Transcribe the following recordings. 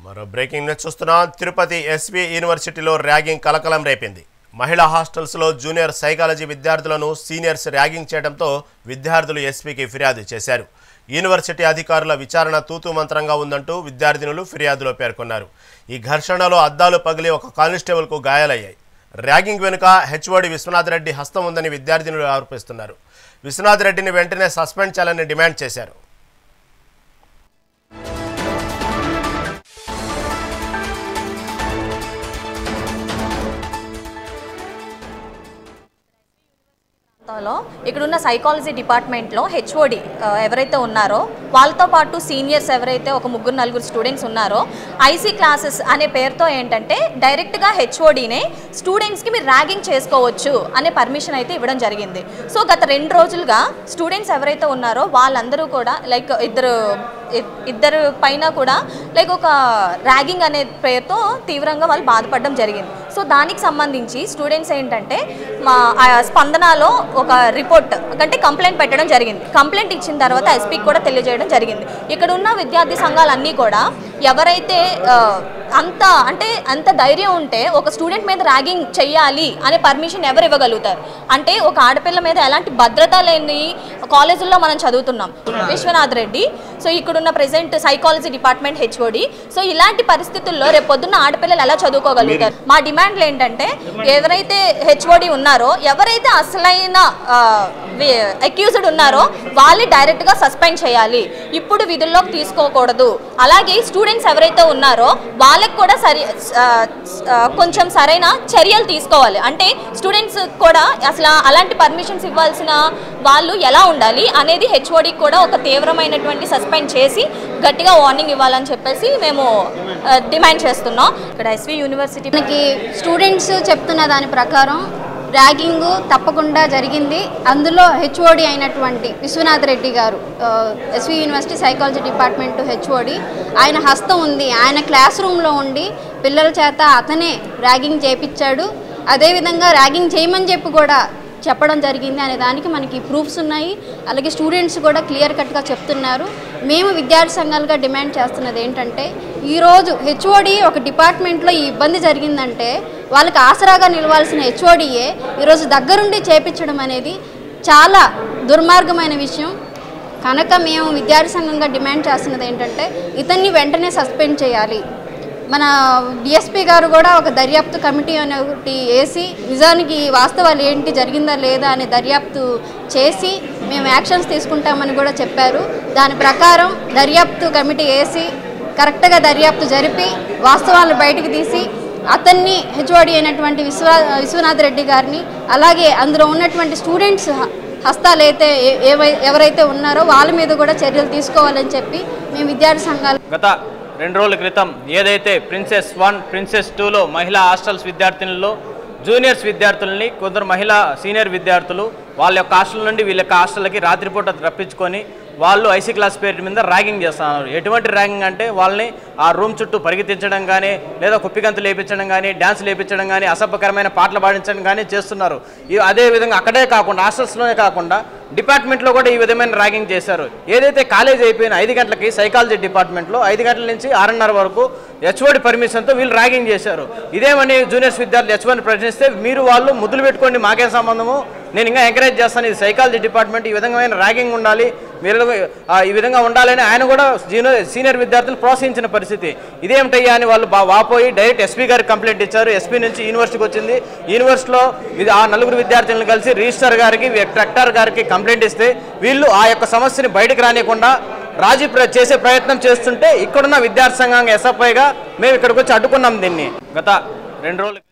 మరో breaking news చూస్తున్నాం. Tirupati SV యూనివర్సిటీలో ర్యాగింగ్ కలకలం రేపింది. మహిళా హాస్టల్స్లో జూనియర్ సైకాలజీ విద్యార్థులను సీనియర్స్ ర్యాగింగ్ చేయడంతో విద్యార్థులు ఎస్పీకి ఫిర్యాదు చేశారు. యూనివర్సిటీ అధికారుల విచారణ తూతూ మంత్రంగా ఉందంటూ విద్యార్థినులు ఫిర్యాదులో పేర్కొన్నారు. ఈ ఘర్షణలో అద్దాలు పగిలి ఒక కానిస్టేబుల్కు గాయాలయ్యాయి. ర్యాగింగ్ వెనుక హెచ్ఓడి విశ్వనాథ్ రెడ్డి హస్తం ఉందని విద్యార్థినులు ఆరోపిస్తున్నారు. విశ్వనాథ్ రెడ్డిని వెంటనే సస్పెండ్ చేయాలని డిమాండ్ చేశారు. ఇక్కడున్న సైకాలజీ డిపార్ట్మెంట్లో హెచ్ఓడి ఎవరైతే ఉన్నారో వాళ్ళతో పాటు సీనియర్స్ ఎవరైతే ఒక 3-4 స్టూడెంట్స్ ఉన్నారో ఐసీ క్లాసెస్ అనే పేరుతో ఏంటంటే డైరెక్ట్గా హెచ్ఓడినే స్టూడెంట్స్కి మీరు ర్యాగింగ్ చేసుకోవచ్చు అనే పర్మిషన్ అయితే ఇవ్వడం జరిగింది. సో గత 2 రోజులుగా స్టూడెంట్స్ ఎవరైతే ఉన్నారో వాళ్ళందరూ కూడా లైక్ ఇద్దరు పైన కూడా లైక్ ఒక ర్యాగింగ్ అనే పేరుతో తీవ్రంగా వాళ్ళు బాధపడడం జరిగింది. సో దానికి సంబంధించి స్టూడెంట్స్ ఏంటంటే మా స్పందనలో ఒక రిపోర్ట్ అంటే కంప్లైంట్ పెట్టడం జరిగింది. కంప్లైంట్ ఇచ్చిన తర్వాత ఎస్పీకి కూడా తెలియజేయడం జరిగింది. ఇక్కడ ఉన్న విద్యార్థి సంఘాలన్నీ కూడా ఎవరైతే అంత ధైర్యం ఉంటే ఒక స్టూడెంట్ మీద ర్యాగింగ్ చెయ్యాలి అనే పర్మిషన్ ఎవరు ఇవ్వగలుగుతారు? అంటే ఒక ఆడపిల్ల మీద ఎలాంటి భద్రత లేని కాలేజీల్లో మనం చదువుతున్నాం. విశ్వనాథ్ రెడ్డి సో ఇక్కడున్న present psychology department HOD. So ఇలాంటి పరిస్థితుల్లో రేపు పొద్దున్న ఆడపిల్లలు ఎలా చదువుకోగలుగుతారు? మా డిమాండ్లు ఏంటంటే ఎవరైతే హెచ్ఓడి ఉన్నారో ఎవరైతే అసలైన అక్యూజ్డ్ ఉన్నారో వాళ్ళని డైరెక్ట్గా సస్పెండ్ చేయాలి. ఇప్పుడు విధుల్లోకి తీసుకోకూడదు. అలాగే స్టూడెంట్స్ ఎవరైతే ఉన్నారో వాళ్ళకి కూడా కొంచెం సరైన చర్యలు తీసుకోవాలి. అంటే స్టూడెంట్స్ కూడా అసలు అలాంటి పర్మిషన్స్ ఇవ్వాల్సిన వాళ్ళు ఎలా ఉండాలి అనేది హెచ్ఓడికి కూడా ఒక తీవ్రమైనటువంటి సస్పెండ్ చేసి గట్టిగా వార్నింగ్ ఇవ్వాలని చెప్పేసి మేము డిమాండ్ చేస్తున్నాం. ఇక్కడ ఎస్వి యూనివర్సిటీకి స్టూడెంట్స్ చెప్తున్న దాని ప్రకారం ర్యాగింగ్ తప్పకుండా జరిగింది. అందులో హెచ్ఓడి అయినటువంటి Vishwanath Reddy garu SV university psychology department HOD ఆయన హస్తం ఉంది. ఆయన క్లాస్ రూమ్లో ఉండి పిల్లల చేత అతనే ర్యాగింగ్ చేయించాడు. అదేవిధంగా ర్యాగింగ్ చేయమని చెప్పి కూడా చెప్పడం జరిగింది అనే దానికి మనకి ప్రూఫ్స్ ఉన్నాయి. అలాగే స్టూడెంట్స్ కూడా క్లియర్ కట్గా చెప్తున్నారు. మేము విద్యార్థి సంఘాలుగా డిమాండ్ చేస్తున్నది ఏంటంటే ఈరోజు హెచ్ఓడి ఒక డిపార్ట్మెంట్లో ఈ ఇబ్బంది జరిగిందంటే వాళ్ళకి ఆసరాగా నిలవాల్సిన హెచ్ఓడియే ఈరోజు దగ్గరుండి చేపించడం అనేది చాలా దుర్మార్గమైన విషయం. కనుక మేము విద్యార్థి సంఘంగా డిమాండ్ చేస్తున్నది ఏంటంటే ఇతన్ని వెంటనే సస్పెండ్ చేయాలి. మన డిఎస్పీ గారు కూడా ఒక దర్యాప్తు కమిటీ అనే ఒకటి వేసి నిజానికి వాస్తవాలు ఏంటి జరిగిందా లేదా అనే దర్యాప్తు చేసి మేము యాక్షన్స్ తీసుకుంటామని కూడా చెప్పారు. దాని ప్రకారం దర్యాప్తు కమిటీ వేసి కరెక్ట్గా దర్యాప్తు జరిపి వాస్తవాలను బయటికి తీసి అతన్ని హెచ్ఓడి అయినటువంటి విశ్వనాథ్ రెడ్డి గారిని అలాగే అందులో ఉన్నటువంటి స్టూడెంట్స్ హస్తాలైతే ఎవరైతే ఉన్నారో వాళ్ళ మీద కూడా చర్యలు తీసుకోవాలని చెప్పి మేము విద్యార్థి సంఘాలు గత 2 రోజుల క్రితం ఏదైతే ప్రిన్సెస్ 1, ప్రిన్సెస్ 2లో మహిళా హాస్టల్స్ విద్యార్థినుల్లో జూనియర్స్ విద్యార్థులని కొందరు మహిళా సీనియర్ విద్యార్థులు వాళ్ళ యొక్క హాస్టల్ నుండి వీళ్ళ యొక్క హాస్టల్కి రాత్రిపూట రప్పించుకొని వాళ్ళు ఐసీ క్లాస్ పేరు మీద ర్యాగింగ్ చేస్తున్నారు. ఎటువంటి ర్యాగింగ్ అంటే వాళ్ళని ఆ రూమ్ చుట్టూ పరిగెత్తించడం కానీ లేదా కుప్పిగంతులు లేపించడం కానీ డ్యాన్స్ లేపించడం కానీ అసభ్యకరమైన పాటలు పాడించడం కానీ చేస్తున్నారు. అదేవిధంగా అక్కడే కాకుండా హాస్టల్స్లోనే కాకుండా డిపార్ట్మెంట్లో కూడా ఈ విధమైన ర్యాగింగ్ చేశారు. ఏదైతే కాలేజ్ అయిపోయిన 5 గంటలకి సైకాలజీ డిపార్ట్మెంట్లో 5 గంటల నుంచి 6:30 వరకు హెచ్ఓడి పర్మిషన్తో వీళ్ళు ర్యాగింగ్ చేశారు. ఇదేమని జూనియర్స్ విద్యార్థులు హెచ్ఓడిని ప్రశ్నిస్తే మీరు వాళ్ళు ముద్దులు పెట్టుకోండి, మాకేం సంబంధము, నేను ఇంకా ఎంకరేజ్ చేస్తాను, ఇది సైకాలజీ డిపార్ట్మెంట్, ఈ విధమైన ర్యాగింగ్ ఉండాలి, మీరు ఈ విధంగా ఉండాలని ఆయన కూడా సీనియర్ విద్యార్థులు ప్రోత్సహించిన పరిస్థితి. ఇదేమిటయ్యా అని వాళ్ళు వాపోయి డైరెక్ట్ ఎస్పీ గారికి కంప్లైంట్ ఇచ్చారు. ఎస్పీ నుంచి యూనివర్సిటీకి వచ్చింది. యూనివర్సిటీలో ఆ 4 విద్యార్థులను కలిసి రిజిస్ట్రార్ గారికి కలెక్టర్ గారికి కంప్లైంట్ ఇస్తే వీళ్ళు ఆ యొక్క సమస్యని బయటకు రానియకుండా రాజీ చేసే ప్రయత్నం చేస్తుంటే ఇక్కడున్న విద్యార్థి సంఘంగా ఎస్ఎఫ్ఐగా మేము ఇక్కడికి వచ్చి అడ్డుకున్నాం. దీన్ని గత 2 రోజులు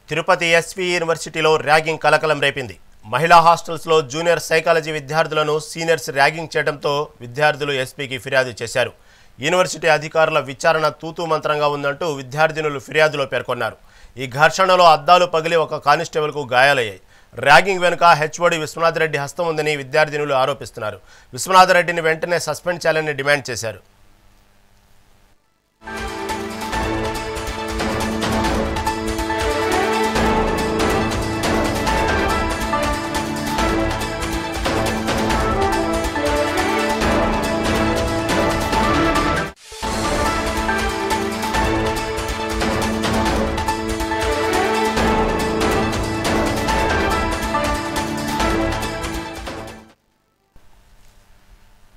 తిరుపతి ఎస్వి యూనివర్సిటీలో ర్యాగింగ్ కలకలం రేపింది. మహిళా హాస్టల్స్లో జూనియర్ సైకాలజీ విద్యార్థులను సీనియర్స్ ర్యాగింగ్ చేయడంతో విద్యార్థులు ఎస్పీకి ఫిర్యాదు చేశారు. యూనివర్సిటీ అధికారుల విచారణ తూతూ మంత్రంగా ఉందంటూ విద్యార్థినులు ఫిర్యాదులో పేర్కొన్నారు. ఈ ఘర్షణలో అద్దాలు పగిలి ఒక కానిస్టేబుల్కు గాయాలయ్యాయి. ర్యాగింగ్ వెనుక హెచ్ఓడి విశ్వనాథ్ రెడ్డి హస్తం ఉందని విద్యార్థినులు ఆరోపిస్తున్నారు. విశ్వనాథ్ రెడ్డిని వెంటనే సస్పెండ్ చేయాలని డిమాండ్ చేశారు.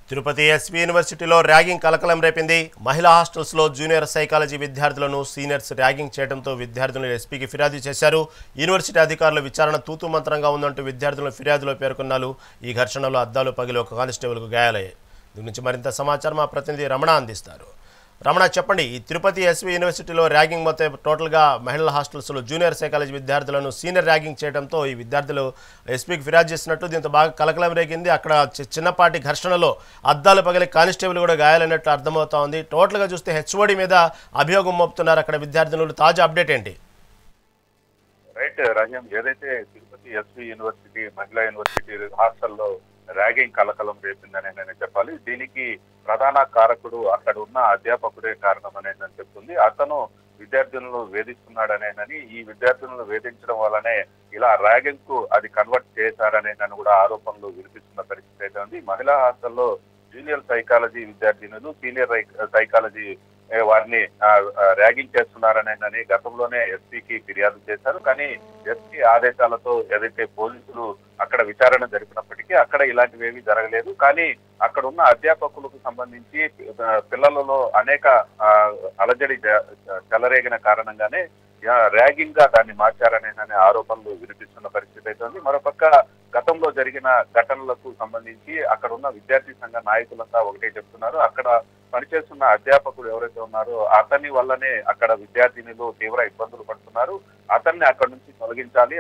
తిరుపతి ఎస్వి యూనివర్సిటీలో ర్యాగింగ్ కలకలం రేపింది. మహిళా హాస్టల్స్లో జూనియర్ సైకాలజీ విద్యార్థులను సీనియర్స్ ర్యాగింగ్ చేయడంతో విద్యార్థులు ఎస్పీకి ఫిర్యాదు చేశారు. యూనివర్సిటీ అధికారుల విచారణ తూతు మంత్రంగా ఉందంటూ విద్యార్థుల ఫిర్యాదులో పేర్కొన్నారు. ఈ ఘర్షణలో అద్దాలు పగిలి ఒక కానిస్టేబుల్కు గాయాలయ్యాయి. దీని నుంచి మరింత సమాచారం మా ప్రతినిధి రమణ అందిస్తారు. రమణ, చెప్పండి, ఈ తిరుపతి ఎస్వి యూనివర్సిటీలో ర్యాగింగ్ మొత్తం టోటల్గా మహిళల హాస్టల్స్లో జూనియర్ సైకాలజీ విద్యార్థులను సీనియర్ ర్యాగింగ్ చేయడంతో ఈ విద్యార్థులు ఎస్పీకి ఫిర్యాదు చేసినట్టు, దీంతో బాగా కలకలం రేగింది. అక్కడ చిన్నపాటి ఘర్షణలో అద్దాలు పగిలి కానిస్టేబుల్ కూడా గాయాలైనట్లు అర్థమవుతా ఉంది. టోటల్గా చూస్తే హెచ్ఓడి మీద అభియోగం మోపుతున్నారు అక్కడ విద్యార్థులు. తాజా అప్డేట్ ఏంటి? రైట్ రహీం, ఏదైతే తిరుపతి ఎస్వి యూనివర్సిటీ మహిళా యూనివర్సిటీ హాస్టల్లో ర్యాగింగ్ కలకలం రేపిందని నేను చెప్పాలి. దీనికి ప్రధాన కారకుడు అక్కడ ఉన్న అధ్యాపకుడే కారణమనేదని చెప్తుంది. అతను విద్యార్థులను వేధిస్తున్నాడనేనని, ఈ విద్యార్థులను వేధించడం వల్లనే ఇలా ర్యాగింగ్ కు అది కన్వర్ట్ చేశారనేనని కూడా ఆరోపణలు వినిపిస్తున్న పరిస్థితి అయితే ఉంది. మహిళా హాస్టల్లో జూనియర్ సైకాలజీ విద్యార్థినులు సీనియర్ సైకాలజీ వారిని ర్యాగింగ్ చేస్తున్నారనేనని గతంలోనే ఎస్పీకి ఫిర్యాదు చేశారు. కానీ ఎస్పీ ఆదేశాలతో ఏదైతే పోలీసులు అక్కడ విచారణ జరిపినప్పటికీ అక్కడ ఇలాంటివేమీ జరగలేదు. కానీ అక్కడ ఉన్న అధ్యాపకులకు సంబంధించి పిల్లలలో అనేక అలజడి చెలరేగిన కారణంగానే ర్యాగింగ్ గా దాన్ని మార్చారనే ఆరోపణలు వినిపిస్తున్న పరిస్థితి అయితే ఉంది. మరోపక్క గతంలో జరిగిన ఘటనలకు సంబంధించి అక్కడ ఉన్న విద్యార్థి సంఘ నాయకులంతా ఒకటే చెప్తున్నారు. అక్కడ పనిచేస్తున్న అధ్యాపకుడు ఎవరైతే ఉన్నారో అతని వల్లనే అక్కడ విద్యార్థినులు తీవ్ర ఇబ్బందులు పడుతున్నారు. అతన్ని అక్కడి నుంచి తొలగించాలి.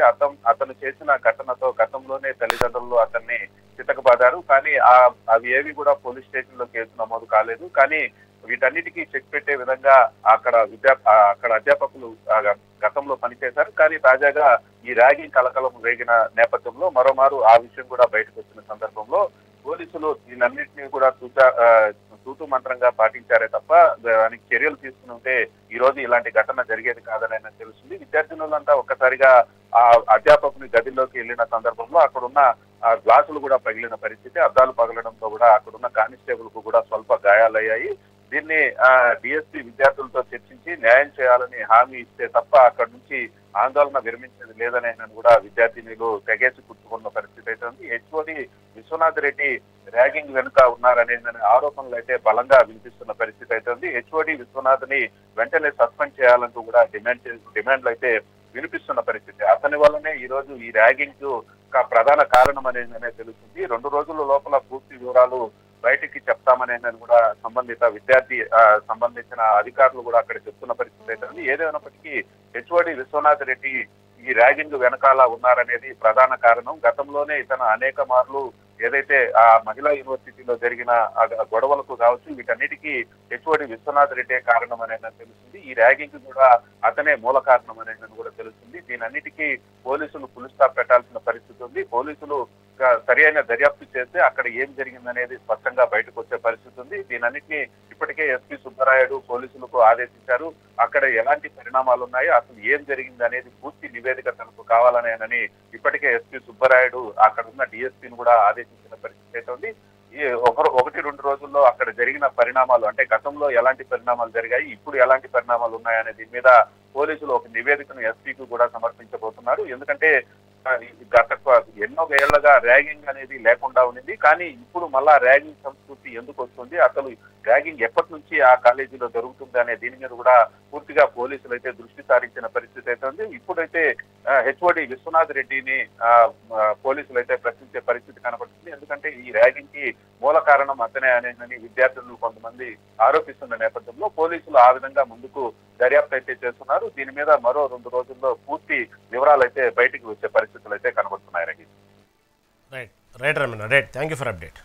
అతను చేసిన ఘటనతో గతంలోనే తల్లిదండ్రులు అతన్ని చితకబాదారు. కానీ అవి ఏవి కూడా పోలీస్ స్టేషన్ లో కేసు నమోదు కాలేదు. కానీ వీటన్నిటికీ చెక్ పెట్టే విధంగా అక్కడ అధ్యాపకులు గతంలో పనిచేశారు. కానీ తాజాగా ఈ ర్యాగింగ్ కలకలం రేగిన నేపథ్యంలో మరోమారు ఆ విషయం కూడా బయటకు వచ్చిన సందర్భంలో పోలీసులు దీనన్నింటినీ కూడా తూతు మంత్రంగా పాటించారే తప్ప దానికి చర్యలు తీసుకుని ఉంటే ఈ రోజు ఇలాంటి ఘటన జరిగేది కాదని తెలుస్తుంది. విద్యార్థినులంతా ఒక్కసారిగా ఆ అధ్యాపకుని గదిలోకి వెళ్లిన సందర్భంలో అక్కడున్న గ్లాసులు కూడా పగిలిన పరిస్థితి, అద్దాలు పగలడంతో కూడా అక్కడున్న కానిస్టేబుల్ కు కూడా స్వల్ప గాయాలయ్యాయి. దీన్ని డిఎస్పీ విద్యార్థులతో చర్చించి న్యాయం చేయాలని హామీ ఇస్తే తప్ప అక్కడి నుంచి ఆందోళన విరమించేది లేదని కూడా విద్యార్థినులు తెగేసి కుట్టుకున్న పరిస్థితి అయితే ఉంది. హెచ్ఓడి విశ్వనాథ్ రెడ్డి ర్యాగింగ్ వెనుక ఉన్నారనే ఆరోపణలు అయితే బలంగా వినిపిస్తున్న పరిస్థితి అయితే ఉంది. హెచ్ఓడి విశ్వనాథ్ ని వెంటనే సస్పెండ్ చేయాలంటూ కూడా డిమాండ్లు అయితే వినిపిస్తున్న పరిస్థితి. అతని వల్లనే ఈ రోజు ఈ ర్యాగింగ్ ప్రధాన కారణం అనేది తెలుస్తుంది. 2 రోజుల లోపల పూర్తి వివరాలు బయటికి చెప్తామనేది కూడా సంబంధించిన అధికారులు కూడా అక్కడ చెప్తున్న పరిస్థితి అయితే ఉంది. ఏదైనప్పటికీ హెచ్ఓడి విశ్వనాథ్ రెడ్డి ఈ ర్యాగింగ్ వెనకాల ఉన్నారనేది ప్రధాన కారణం. గతంలోనే ఇతను అనేక మార్లు ఏదైతే ఆ మహిళా యూనివర్సిటీలో జరిగిన గొడవలకు కావచ్చు వీటన్నిటికీ హెచ్ఓడి విశ్వనాథ్ రెడ్డి కారణం అనేది తెలుస్తుంది. ఈ ర్యాగింగ్ కూడా అతనే మూల కారణం అనేది కూడా తెలుస్తుంది. దీనన్నిటికీ పోలీసులు ఫుల్ స్టాప్ పెట్టాల్సిన పరిస్థితి ఉంది. పోలీసులు సరైన దర్యాప్తు చేస్తే అక్కడ ఏం జరిగిందనేది స్పష్టంగా బయటకు వచ్చే పరిస్థితి ఉంది. దీనన్నిటినీ ఇప్పటికే ఎస్పీ సుబ్బరాయుడు పోలీసులకు ఆదేశించారు. అక్కడ ఎలాంటి పరిణామాలు ఉన్నాయి, అసలు ఏం జరిగింది అనేది పూర్తి నివేదిక తనకు కావాలనేనని ఇప్పటికే ఎస్పీ సుబ్బరాయుడు అక్కడ ఉన్న డిఎస్పీని కూడా ఆదేశించిన పరిస్థితి అయితే ఉంది. ఈ 1-2 రోజుల్లో అక్కడ జరిగిన పరిణామాలు, అంటే గతంలో ఎలాంటి పరిణామాలు జరిగాయి, ఇప్పుడు ఎలాంటి పరిణామాలు ఉన్నాయనే దీని మీద పోలీసులు ఒక నివేదికను ఎస్పీకి కూడా సమర్పించబోతున్నారు. ఎందుకంటే గత ఎన్నో ఏళ్లుగా ర్యాగింగ్ అనేది లేకుండా ఉంది. కానీ ఇప్పుడు మళ్ళా ర్యాగింగ్ సంస్కృతి ఎందుకు వస్తుంది, అసలు ర్యాగింగ్ ఎప్పటి నుంచి ఆ కాలేజీలో జరుగుతుంది అనే దీని మీద కూడా పూర్తిగా పోలీసులు అయితే దృష్టి సారించిన పరిస్థితి అయితే ఉంది. ఇప్పుడైతే హెచ్ఓడి విశ్వనాథ్ రెడ్డిని పోలీసులు అయితే ప్రశ్నించే పరిస్థితి కనబడుతుంది. ఎందుకంటే ఈ ర్యాగింగ్ కి మూల కారణం అతనే అనేది విద్యార్థులు కొంతమంది ఆరోపిస్తున్న నేపథ్యంలో పోలీసులు ఆ విధంగా ముందుకు దర్యాప్తు అయితే చేస్తున్నారు. దీని మీద మరో 2 రోజుల్లో పూర్తి వివరాలు అయితే బయటికి వచ్చే పరిస్థితులు అయితే కనబడుతున్నాయి. Right Ramana, right, thank you for update.